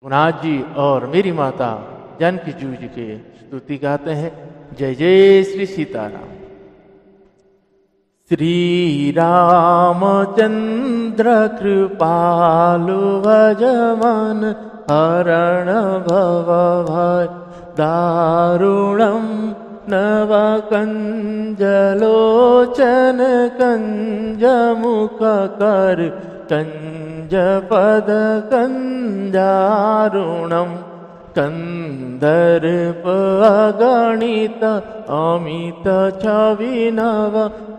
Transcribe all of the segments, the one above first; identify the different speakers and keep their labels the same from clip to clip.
Speaker 1: रघुनाथ जी और मेरी माता जानकी जी के स्तुति गाते हैं। जय जय श्री सीताराम। श्री रामचंद्र कृपालु भजमन हरण भव भय दारुणं नव कंजलोचन कंज मुख कर कंज पद कंजारुणम कंदर्प अगणित अमित छविनव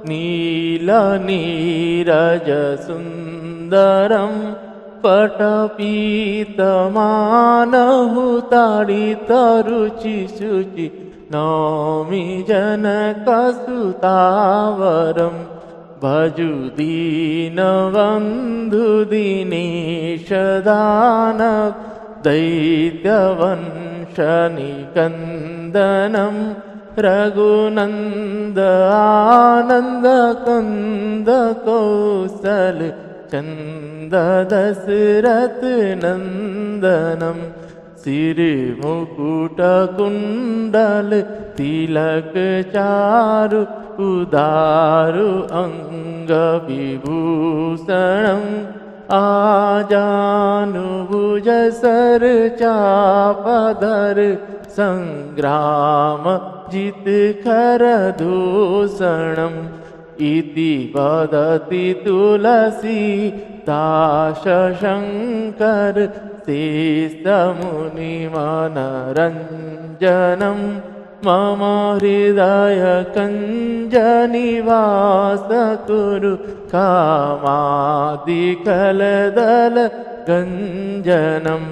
Speaker 1: नील नीरज सुंदरम पटपीतमानहुताड़ित रुचि शुचि नौमि जनकसुतावरम भजु दीनबन्धु दिनेश दानव दैत्यवंशनिकन्दनं रघुनन्द आनन्द कंद कौशल चंद दशरथ नंदनम सिरमुकुट कुंडल तिलक चारु उदारु अंग विभूषणं आजानुभुज सर चापधर संग्राम जित खर दूषणम् इति वदति तुलसी दास शंकर शेषमुनिमनरञ्जनं मम हृदय कञ्जनिवास कुरु कामादिकलदल गञ्जनं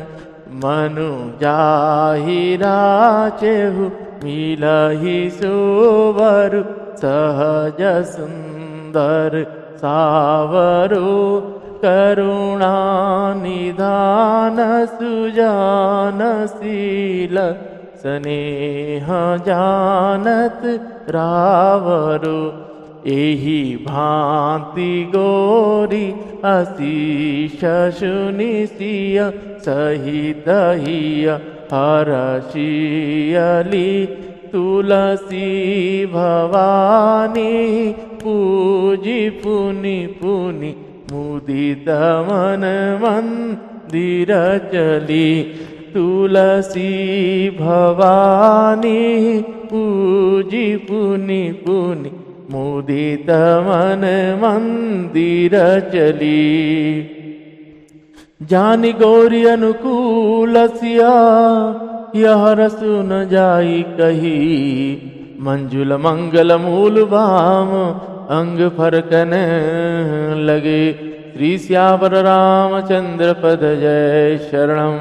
Speaker 1: मनुजाहि राचेहु मिलहि सोवरु सहज सुंदर सावरो करुणानिधान सुजानशील स्नेह जानत रावरो एहि भांति गोरी अशीष सुनिसिय सहित हिय हरषियली तुलसी भवानी पूजी पुनि पुनि मुदित मन मंदिर चली तुलसी भवानी पूजी पुनि पुनि मुदित मन मंदिर चली जानि गौरी अनुकूल सिया यह रसु न जाई कही मंजुल मंगल मूल भाम अंग फरकन लगे। श्री श्यावर रामचंद्र पद जय शरणम।